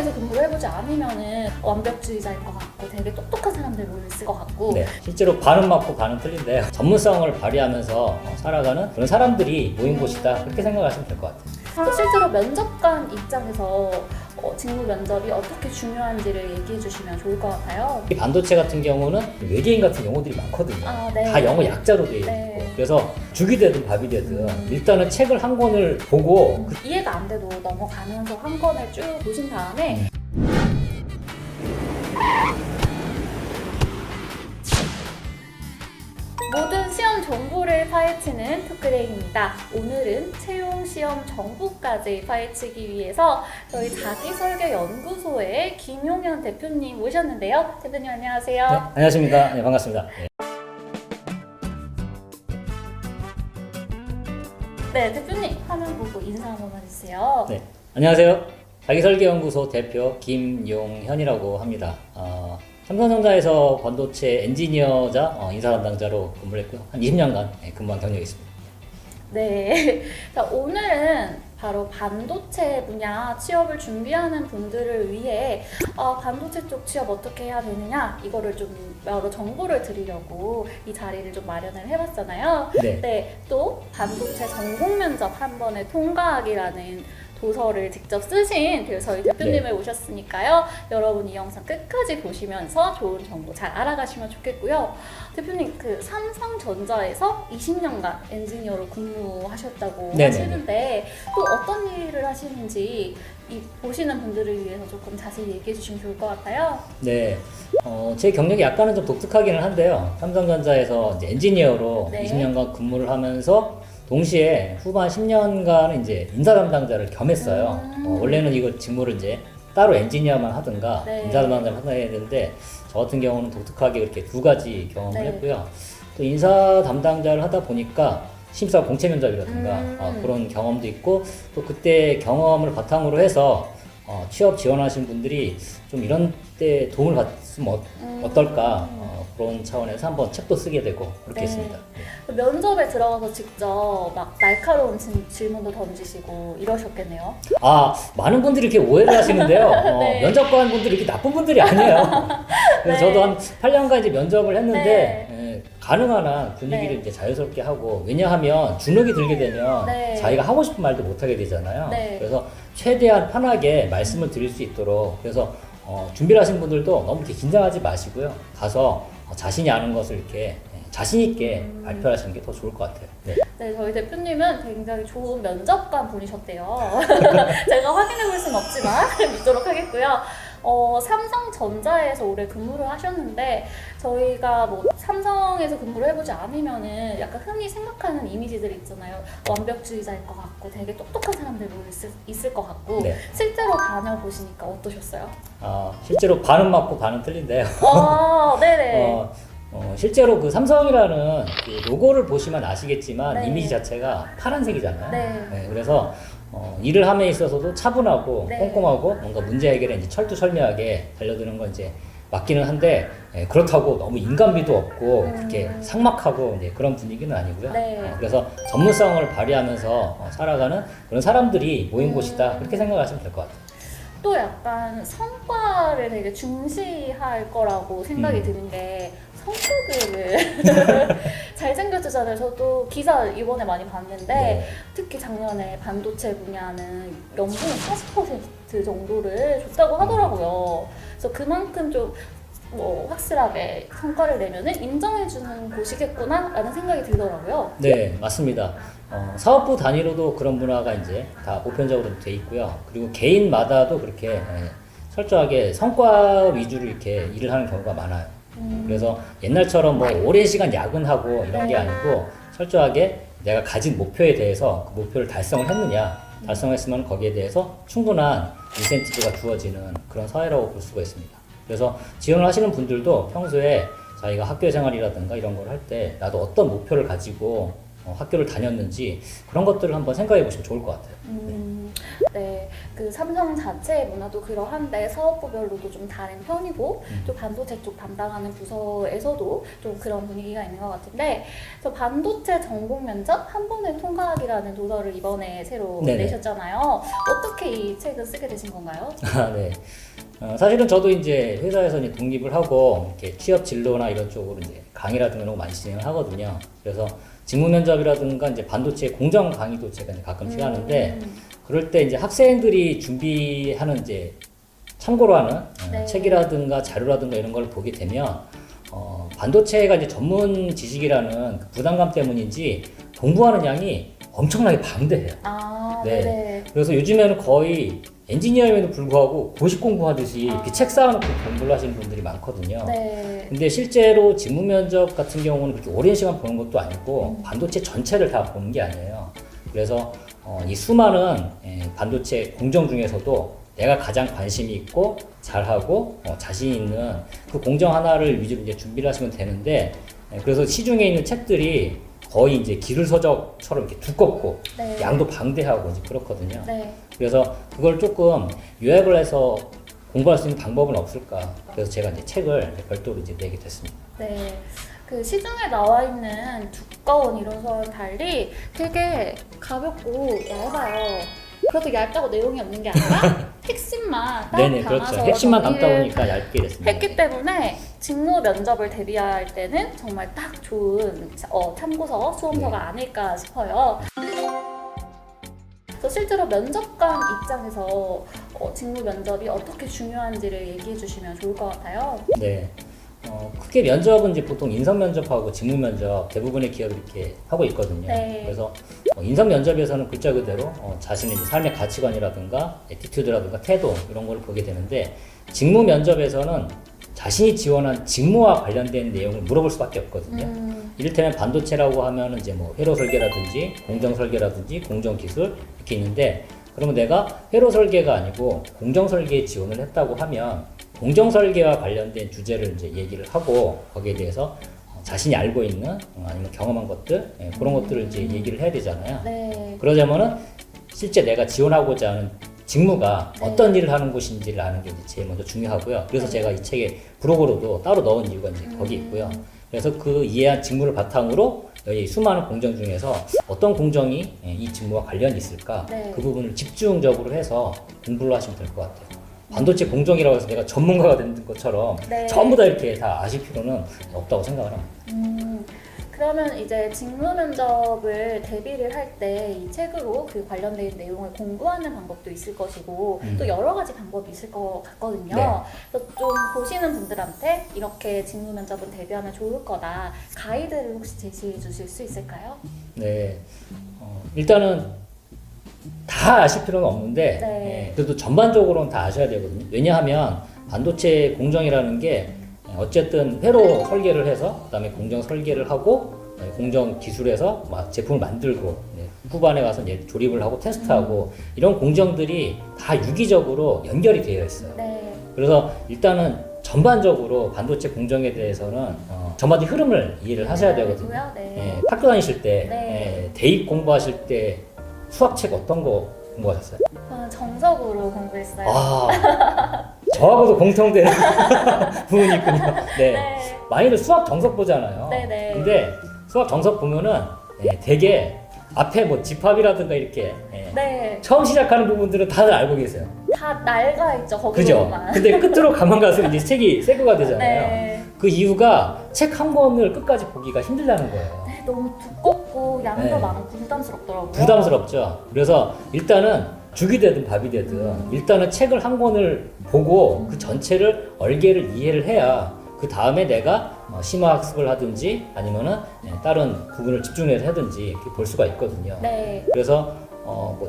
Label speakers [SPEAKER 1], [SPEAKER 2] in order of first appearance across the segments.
[SPEAKER 1] 삼성에서 근무를 해보지 않으면은 완벽주의자일 것 같고 되게 똑똑한 사람들 모여 있을 것 같고
[SPEAKER 2] 네, 실제로 반은 맞고 반은 틀린데요. 전문성을 발휘하면서 살아가는 그런 사람들이 모인 곳이다. 그렇게 생각하시면 될 것 같아요.
[SPEAKER 1] 또 실제로 면접관 입장에서 직무 면접이 어떻게 중요한지를 얘기해 주시면 좋을 것 같아요.
[SPEAKER 2] 이 반도체 같은 경우는 외계인 같은 용어들이 많거든요.
[SPEAKER 1] 네.
[SPEAKER 2] 다 영어 약자로 되어 있고
[SPEAKER 1] 네.
[SPEAKER 2] 그래서 죽이 되든 밥이 되든 일단은 책을 한 권을 보고
[SPEAKER 1] 이해가 안 돼도 넘어가면서 한 권을 쭉 보신 다음에 모든 시험 정보를 파헤치는 토크데이입니다. 오늘은 채용 시험 정보까지 파헤치기 위해서 저희 자기설계연구소의 김용현 대표님 모셨는데요. 대표님 안녕하세요.
[SPEAKER 2] 네, 안녕하십니까. 네, 반갑습니다. 네.
[SPEAKER 1] 네, 대표님 화면 보고 인사 한 번만 해주세요.
[SPEAKER 2] 네, 안녕하세요. 자기설계연구소 대표 김용현이라고 합니다. 삼성전자에서 반도체 엔지니어자 인사 담당자로 근무를 했고요. 한 20년간 근무한 경력이 있습니다.
[SPEAKER 1] 네, 자, 오늘은 바로 반도체 분야 취업을 준비하는 분들을 위해 반도체 쪽 취업 어떻게 해야 되느냐 이거를 좀 여러 정보를 드리려고 이 자리를 좀 마련을 해봤잖아요.
[SPEAKER 2] 네.
[SPEAKER 1] 또 반도체 전공 면접 한 번에 통과하기라는 도서를 직접 쓰신 저희 대표님을 오셨으니까요. 여러분 이 영상 끝까지 보시면서 좋은 정보 잘 알아가시면 좋겠고요. 대표님 그 삼성전자에서 20년간 엔지니어로 근무하셨다고
[SPEAKER 2] 네네네.
[SPEAKER 1] 하시는데 또 어떤 일을 하시는지 이 보시는 분들을 위해서 조금 자세히 얘기해 주시면 좋을 것 같아요.
[SPEAKER 2] 네, 제 경력이 약간은 좀 독특하기는 한데요. 삼성전자에서 이제 엔지니어로
[SPEAKER 1] 네.
[SPEAKER 2] 20년간 근무를 하면서 동시에 후반 10년간은 이제 인사 담당자를 겸했어요. 원래는 이거 직무를 이제 따로 엔지니어만 하든가
[SPEAKER 1] 네.
[SPEAKER 2] 인사 담당자만 하든가 해야 되는데 저 같은 경우는 독특하게 이렇게 두 가지 경험을
[SPEAKER 1] 네.
[SPEAKER 2] 했고요. 또 인사 담당자를 하다 보니까 심사 공채 면접이라든가 그런 경험도 있고 또 그때 경험을 바탕으로 해서 취업 지원하신 분들이 좀 이런 때 도움을 받으면 어떨까 그런 차원에서 한번 책도 쓰게 되고 그렇게
[SPEAKER 1] 네.
[SPEAKER 2] 했습니다.
[SPEAKER 1] 면접에 들어가서 직접 막 날카로운 질문도 던지시고 이러셨겠네요.
[SPEAKER 2] 많은 분들이 이렇게 오해를 하시는데요.
[SPEAKER 1] 네.
[SPEAKER 2] 면접관 분들이 이렇게 나쁜 분들이 아니에요. 그래서
[SPEAKER 1] 네.
[SPEAKER 2] 저도 한 8년간 이제 면접을 했는데
[SPEAKER 1] 네.
[SPEAKER 2] 가능한 한 분위기를
[SPEAKER 1] 네.
[SPEAKER 2] 이제 자유스럽게 하고 왜냐하면 주눅이 들게 되면
[SPEAKER 1] 네.
[SPEAKER 2] 자기가 하고 싶은 말도 못 하게 되잖아요.
[SPEAKER 1] 네.
[SPEAKER 2] 그래서 최대한 편하게 말씀을 드릴 수 있도록 그래서 준비를 하신 분들도 너무 이렇게 긴장하지 마시고요. 가서 자신이 아는 것을 이렇게 자신 있게 발표하시는 게 더 좋을 것 같아요. 네.
[SPEAKER 1] 네, 저희 대표님은 굉장히 좋은 면접관 분이셨대요. 제가 확인해 볼 수는 없지만 믿도록 하겠고요. 삼성전자에서 오래 근무를 하셨는데 저희가 뭐 삼성에서 근무를 해보지 않으면은 약간 흔히 생각하는 이미지들이 있잖아요. 완벽주의자일 것 같고 되게 똑똑한 사람들 모여 있을 것 같고
[SPEAKER 2] 네.
[SPEAKER 1] 실제로 다녀보시니까 어떠셨어요?
[SPEAKER 2] 실제로 반은 맞고 반은 틀린데요.
[SPEAKER 1] 네네.
[SPEAKER 2] 실제로 그 삼성이라는 그 로고를 보시면 아시겠지만
[SPEAKER 1] 네.
[SPEAKER 2] 이미지 자체가 파란색이잖아요.
[SPEAKER 1] 네.
[SPEAKER 2] 그래서 일을 함에 있어서도 차분하고
[SPEAKER 1] 네.
[SPEAKER 2] 꼼꼼하고 뭔가 문제 해결에 이제 철두철미하게 달려드는 건 이제 맞기는 한데 그렇다고 너무 인간미도 없고 그렇게 삭막하고 이제 그런 분위기는 아니고요.
[SPEAKER 1] 네.
[SPEAKER 2] 그래서 전문성을 발휘하면서 살아가는 그런 사람들이 모인 곳이다 그렇게 생각하시면 될 것 같아요.
[SPEAKER 1] 또 약간 성과를 되게 중시할 거라고 생각이 드는 게 성과들을 잘 챙겨주잖아요. 저도 기사 이번에 많이 봤는데
[SPEAKER 2] 네.
[SPEAKER 1] 특히 작년에 반도체 분야는 연봉 40% 정도를 줬다고 하더라고요. 그래서 그만큼 좀 확실하게 성과를 내면은 인정해주는 곳이겠구나라는 생각이 들더라고요.
[SPEAKER 2] 네, 맞습니다. 사업부 단위로도 그런 문화가 이제 다 보편적으로 돼 있고요. 그리고 개인마다도 그렇게 철저하게 성과 위주로 이렇게 일을 하는 경우가 많아요. 그래서 옛날처럼 뭐 오랜 시간 야근하고 이런 게 아니고 철저하게 내가 가진 목표에 대해서 그 목표를 달성을 했느냐, 달성했으면 거기에 대해서 충분한 인센티브가 주어지는 그런 사회라고 볼 수가 있습니다. 그래서 지원을 하시는 분들도 평소에 자기가 학교 생활이라든가 이런 걸 할 때 나도 어떤 목표를 가지고 학교를 다녔는지 그런 것들을 한번 생각해 보시면 좋을 것 같아요.
[SPEAKER 1] 네, 그 삼성 자체의 문화도 그러한데 사업부별로도 좀 다른 편이고 또 반도체 쪽 담당하는 부서에서도 좀 그런 분위기가 있는 것 같은데 저 반도체 전공 면접 한 번에 통과하기라는 도서를 이번에 새로
[SPEAKER 2] 네네.
[SPEAKER 1] 내셨잖아요. 어떻게 이 책을 쓰게 되신 건가요?
[SPEAKER 2] 네. 사실은 저도 이제 회사에서 이제 독립을 하고 이렇게 취업 진로나 이런 쪽으로 이제 강의라든가 이런 거 많이 진행을 하거든요. 그래서 직무 면접이라든가 이제 반도체 공정 강의도 제가 이제 가끔씩 하는데 그럴 때 이제 학생들이 준비하는 이제 참고로 하는
[SPEAKER 1] 네.
[SPEAKER 2] 책이라든가 자료라든가 이런 걸 보게 되면 반도체가 이제 전문 지식이라는 그 부담감 때문인지 공부하는 양이 엄청나게 방대해요.
[SPEAKER 1] 아,
[SPEAKER 2] 네.
[SPEAKER 1] 네.
[SPEAKER 2] 그래서 요즘에는 거의 엔지니어임에도 불구하고 고시 공부하듯이 이렇게 책 쌓아놓고 공부를 하시는 분들이 많거든요.
[SPEAKER 1] 네.
[SPEAKER 2] 근데 실제로 직무 면접 같은 경우는 그렇게 오랜 시간 보는 것도 아니고 반도체 전체를 다 보는 게 아니에요. 그래서 이 수많은 반도체 공정 중에서도 내가 가장 관심이 있고 잘하고 자신 있는 그 공정 하나를 위주로 이제 준비를 하시면 되는데 그래서 시중에 있는 책들이 거의 이제 기술서적처럼 이렇게 두껍고
[SPEAKER 1] 네.
[SPEAKER 2] 양도 방대하고 이제 그렇거든요.
[SPEAKER 1] 네.
[SPEAKER 2] 그래서 그걸 조금 요약을 해서 공부할 수 있는 방법은 없을까. 그래서 제가 이제 책을 별도로 이제 내게 됐습니다.
[SPEAKER 1] 네. 그 시중에 나와 있는 두꺼운 이론서와는 달리 되게 가볍고 얇아요. 그래도 얇다고 내용이 없는 게 아니라 핵심만 딱
[SPEAKER 2] 네네,
[SPEAKER 1] 담아서
[SPEAKER 2] 그렇죠. 핵심만 담다
[SPEAKER 1] 정리를
[SPEAKER 2] 보니까 얇게 됐습니다.
[SPEAKER 1] 했기 때문에 직무 면접을 대비할 때는 정말 딱 좋은 참고서, 수험서가
[SPEAKER 2] 네.
[SPEAKER 1] 아닐까 싶어요. 그래서 실제로 면접관 입장에서 직무 면접이 어떻게 중요한지를 얘기해 주시면 좋을 것 같아요.
[SPEAKER 2] 네. 크게 면접은 이제 보통 인성 면접하고 직무 면접 대부분의 기업이 이렇게 하고 있거든요.
[SPEAKER 1] 네.
[SPEAKER 2] 그래서 인성 면접에서는 글자 그대로 자신의 이제 삶의 가치관이라든가 에티튜드라든가 태도 이런 걸 보게 되는데 직무 면접에서는 자신이 지원한 직무와 관련된 내용을 물어볼 수밖에 없거든요. 이를테면 반도체라고 하면은 이제 뭐 회로 설계라든지 공정 설계라든지 공정 기술 이렇게 있는데 그러면 내가 회로 설계가 아니고 공정 설계에 지원을 했다고 하면 공정 설계와 관련된 주제를 이제 얘기를 하고 거기에 대해서 자신이 알고 있는 아니면 경험한 것들 그런 것들을 이제 얘기를 해야 되잖아요.
[SPEAKER 1] 네.
[SPEAKER 2] 그러자면은 실제 내가 지원하고자 하는 직무가
[SPEAKER 1] 네.
[SPEAKER 2] 어떤 일을 하는 곳인지를 아는 게 이제 제일 먼저 중요하고요. 그래서
[SPEAKER 1] 네.
[SPEAKER 2] 제가 이 책에 부록으로도 따로 넣은 이유가 이제 거기 있고요. 그래서 그 이해한 직무를 바탕으로 여기 수많은 공정 중에서 어떤 공정이 이 직무와 관련이 있을까
[SPEAKER 1] 네.
[SPEAKER 2] 그 부분을 집중적으로 해서 공부를 하시면 될 것 같아요. 반도체 공정이라고 해서 내가 전문가가 된 것처럼
[SPEAKER 1] 네.
[SPEAKER 2] 전부 다 이렇게 다 아실 필요는 없다고 생각을 합니다.
[SPEAKER 1] 그러면 이제 직무 면접을 대비를 할 때 이 책으로 그 관련된 내용을 공부하는 방법도 있을 것이고 또 여러 가지 방법이 있을 것 같거든요.
[SPEAKER 2] 네.
[SPEAKER 1] 그래서 좀 보시는 분들한테 이렇게 직무 면접은 대비하면 좋을 거다 가이드를 혹시 제시해 주실 수 있을까요?
[SPEAKER 2] 네, 일단은 다 아실 필요는 없는데
[SPEAKER 1] 네.
[SPEAKER 2] 그래도 전반적으로는 다 아셔야 되거든요. 왜냐하면 반도체 공정이라는 게 어쨌든 회로 설계를 해서 그다음에 공정 설계를 하고 공정 기술에서 막 제품을 만들고 후반에 가서 이제 조립을 하고 테스트하고 이런 공정들이 다 유기적으로 연결이 되어 있어요.
[SPEAKER 1] 네.
[SPEAKER 2] 그래서 일단은 전반적으로 반도체 공정에 대해서는 전반적인 흐름을 이해를 하셔야 되거든요.
[SPEAKER 1] 네.
[SPEAKER 2] 학교 다니실 때
[SPEAKER 1] 네.
[SPEAKER 2] 대입 공부하실 때 수학책 어떤 거 공부하셨어요?
[SPEAKER 1] 저는 정석으로 공부했어요.
[SPEAKER 2] 아, 저하고도 공통된 부분이 있군요. 네.
[SPEAKER 1] 네.
[SPEAKER 2] 많이들 수학 정석 보잖아요.
[SPEAKER 1] 네네.
[SPEAKER 2] 근데 수학 정석 보면은 되게 앞에 뭐 집합이라든가 이렇게
[SPEAKER 1] 네.
[SPEAKER 2] 처음 시작하는 부분들은 다들 알고 계세요.
[SPEAKER 1] 다 낡아 있죠.
[SPEAKER 2] 그죠?
[SPEAKER 1] 거기로만.
[SPEAKER 2] 근데 끝으로 가만 가서 이제 책이 새거가 되잖아요.
[SPEAKER 1] 네.
[SPEAKER 2] 그 이유가 책 한 권을 끝까지 보기가 힘들다는 거예요.
[SPEAKER 1] 네, 너무 두껍고 양도
[SPEAKER 2] 네.
[SPEAKER 1] 많고 부담스럽더라고요.
[SPEAKER 2] 부담스럽죠. 그래서 일단은 죽이 되든 밥이 되든 일단은 책을 한 권을 보고 그 전체를 얼개를 이해를 해야 그 다음에 내가 심화학습을 하든지 아니면은 다른 부분을 집중해서 하든지 이렇게 볼 수가 있거든요.
[SPEAKER 1] 네.
[SPEAKER 2] 그래서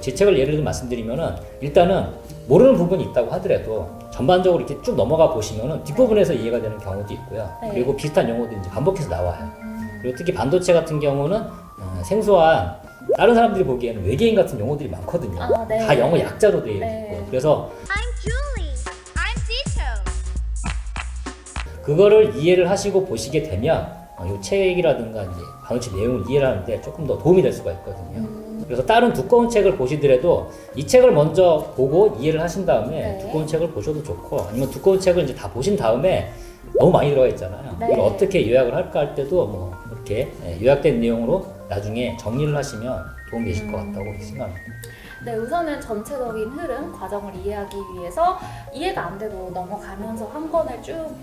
[SPEAKER 2] 제 책을 예를 들어 말씀드리면은 일단은 모르는 부분이 있다고 하더라도 전반적으로 이렇게 쭉 넘어가 보시면은 뒷부분에서 이해가 되는 경우도 있고요.
[SPEAKER 1] 네.
[SPEAKER 2] 그리고 비슷한 용어도 이제 반복해서 나와요. 그리고 특히 반도체 같은 경우는 생소한 다른 사람들이 보기에는 외계인 같은 용어들이 많거든요.
[SPEAKER 1] 아, 네.
[SPEAKER 2] 다 영어 약자로 되어 있고
[SPEAKER 1] 네.
[SPEAKER 2] 그래서
[SPEAKER 3] I'm Julie. I'm Zito.
[SPEAKER 2] 그거를 이해를 하시고 보시게 되면 이 책이라든가 이제 반도체 내용을 이해를 하는데 조금 더 도움이 될 수가 있거든요. 그래서 다른 두꺼운 책을 보시더라도 이 책을 먼저 보고 이해를 하신 다음에
[SPEAKER 1] 네.
[SPEAKER 2] 두꺼운 책을 보셔도 좋고, 아니면 두꺼운 책을 이제 다 보신 다음에 너무 많이 들어가 있잖아요.
[SPEAKER 1] 네.
[SPEAKER 2] 이걸 어떻게 요약을 할까 할 때도 뭐 이렇게 요약된 내용으로 나중에 정리를 하시면 도움이 되실 것 같다고 생각합니다.
[SPEAKER 1] 네, 우선은 전체적인 흐름, 과정을 이해하기 위해서 이해가 안 돼도 넘어가면서 한 권을 쭉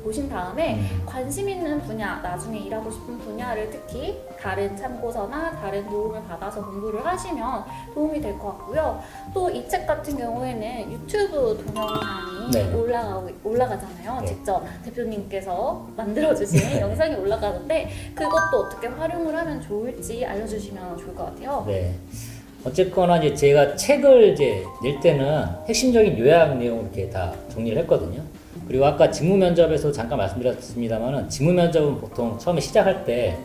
[SPEAKER 1] 보신 다음에 관심 있는 분야, 나중에 일하고 싶은 분야를 특히 다른 참고서나 다른 도움을 받아서 공부를 하시면 도움이 될 것 같고요. 또 이 책 같은 경우에는 유튜브 동영상이
[SPEAKER 2] 네.
[SPEAKER 1] 올라가잖아요.
[SPEAKER 2] 네.
[SPEAKER 1] 직접 대표님께서 만들어주신 영상이 올라가는데 그것도 어떻게 활용을 하면 좋을지 알려주시면 좋을 것 같아요.
[SPEAKER 2] 네. 어쨌거나 이제 제가 책을 이제 낼 때는 핵심적인 요약 내용을 이렇게 다 정리를 했거든요. 그리고 아까 직무 면접에서 잠깐 말씀드렸습니다만은 직무 면접은 보통 처음에 시작할 때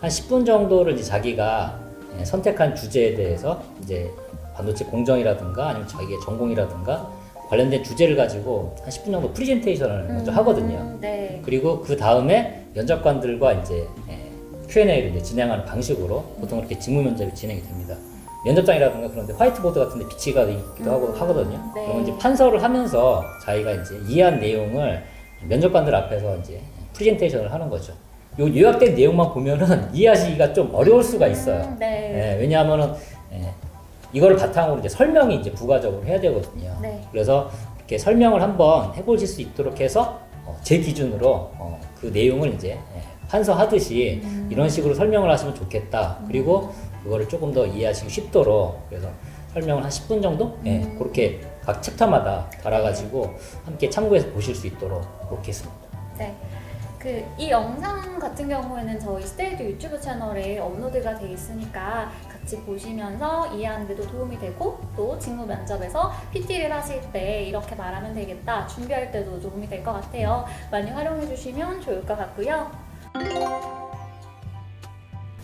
[SPEAKER 2] 한 10분 정도를 이제 자기가 선택한 주제에 대해서 이제 반도체 공정이라든가 아니면 자기의 전공이라든가 관련된 주제를 가지고 한 10분 정도 프레젠테이션을 먼저 하거든요.
[SPEAKER 1] 네.
[SPEAKER 2] 그리고 그 다음에 면접관들과 이제 Q&A를 이제 진행하는 방식으로 보통 이렇게 직무 면접이 진행이 됩니다. 면접장이라든가 그런데 화이트보드 같은 데 비치가 있기도 하거든요.
[SPEAKER 1] 네.
[SPEAKER 2] 그러면 이제 판서를 하면서 자기가 이제 이해한 내용을 면접관들 앞에서 이제 프레젠테이션을 하는 거죠. 요 요약된 내용만 보면은 이해하시기가 좀 어려울 수가 있어요.
[SPEAKER 1] 네.
[SPEAKER 2] 왜냐하면은 이걸 바탕으로 이제 설명이 이제 부가적으로 해야 되거든요.
[SPEAKER 1] 네.
[SPEAKER 2] 그래서 이렇게 설명을 한번 해보실 수 있도록 해서 제 기준으로 그 내용을 이제 판서하듯이 이런 식으로 설명을 하시면 좋겠다. 그리고 그거를 조금 더 이해하시기 쉽도록 그래서 설명을 한 10분 정도 그렇게 각 챕터마다 달아가지고 함께 참고해서 보실 수 있도록 그렇게 했습니다.
[SPEAKER 1] 네. 이 영상 같은 경우에는 저희 스테이드 유튜브 채널에 업로드가 돼 있으니까 같이 보시면서 이해하는 데도 도움이 되고 또 직무 면접에서 PT를 하실 때 이렇게 말하면 되겠다 준비할 때도 도움이 될 것 같아요. 많이 활용해 주시면 좋을 것 같고요.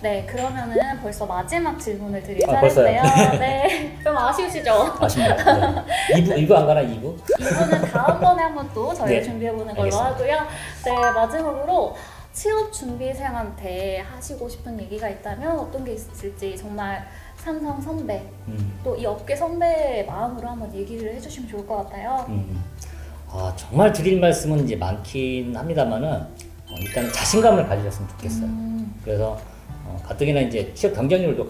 [SPEAKER 1] 네, 그러면은 벌써 마지막 질문을 드릴
[SPEAKER 2] 벌써요?
[SPEAKER 1] 차례인데요. 네, 좀 아쉬우시죠?
[SPEAKER 2] 아쉽네요. 2부 안 가나 2부?
[SPEAKER 1] 이분은 다음번에 한번 또 저희가
[SPEAKER 2] 네,
[SPEAKER 1] 준비해보는 걸로
[SPEAKER 2] 알겠습니다.
[SPEAKER 1] 하고요. 네, 마지막으로 취업 준비생한테 하시고 싶은 얘기가 있다면 어떤 게 있을지 정말 삼성 선배, 또 이 업계 선배의 마음으로 한번 얘기를 해주시면 좋을 것 같아요.
[SPEAKER 2] 정말 드릴 말씀은 이제 많긴 합니다만은 일단 자신감을 가지셨으면 좋겠어요. 그래서 가뜩이나 이제 취업 경쟁률도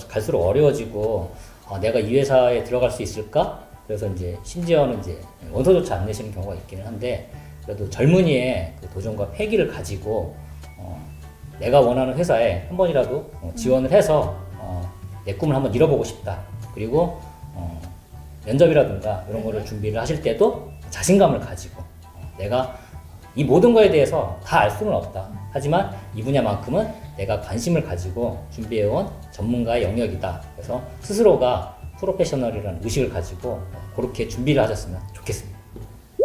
[SPEAKER 2] 갈수록 어려워지고 내가 이 회사에 들어갈 수 있을까? 그래서 이제 심지어는 이제 원서조차 안 내시는 경우가 있기는 한데 그래도 젊은이의 그 도전과 패기를 가지고 내가 원하는 회사에 한 번이라도 지원을 해서 내 꿈을 한번 이뤄보고 싶다. 그리고 면접이라든가 이런 거를 준비를 하실 때도 자신감을 가지고 내가 이 모든 거에 대해서 다 알 수는 없다. 하지만 이 분야만큼은 내가 관심을 가지고 준비해온 전문가의 영역이다. 그래서 스스로가 프로페셔널이라는 의식을 가지고 그렇게 준비를 하셨으면 좋겠습니다.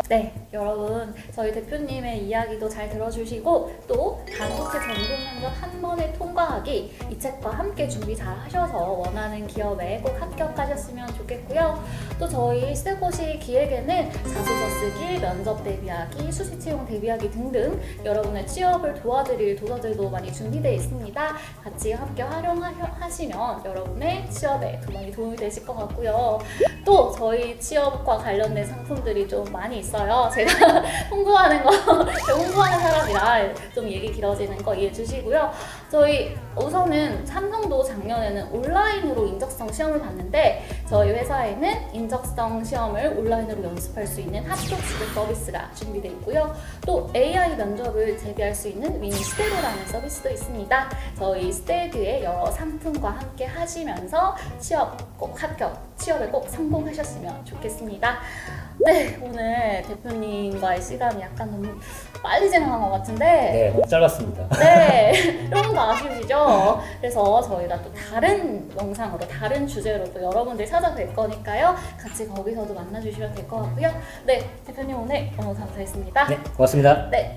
[SPEAKER 1] 네, 여러분 저희 대표님의 이야기도 잘 들어주시고 또 반도체 전공 면접 한 번에 통과하기 이 책과 함께 준비 잘 하셔서 원하는 기업에 꼭 합격하셨으면 좋겠고요. 또 저희 스테고시 기획에는 자소서 쓰기, 면접 대비하기, 수시 채용 대비하기 등등 여러분의 취업을 도와드릴 도서들도 많이 준비되어 있습니다. 같이 함께 활용하시면 여러분의 취업에 많이 도움이 되실 것 같고요. 또 저희 취업과 관련된 상품들이 좀 많이 있어요. 제가 홍보하는 사람이라 좀 얘기 길어지는 거 이해해 주시고요. 저희 우선은 삼성도 작년에는 온라인으로 인적성 시험을 봤는데 저희 회사에는 인적성 시험을 온라인으로 연습할 수 있는 핫톡 지도 서비스가 준비되어 있고요. 또 AI 면접을 대비할 수 있는 미니 스테도라는 서비스도 있습니다. 저희 스테드의 여러 상품과 함께 하시면서 취업에 꼭 성공하셨으면 좋겠습니다. 네, 오늘 대표님과의 시간이 약간 너무 빨리 지나간 것 같은데
[SPEAKER 2] 네, 너무 짧았습니다.
[SPEAKER 1] 네, 조금 더 아쉬우시죠? 그래서 저희가 또 다른 영상으로 다른 주제로 또 여러분들 찾아뵐 거니까요. 같이 거기서도 만나주시면 될 것 같고요. 네, 대표님 오늘 너무 감사했습니다.
[SPEAKER 2] 네, 고맙습니다.
[SPEAKER 1] 네.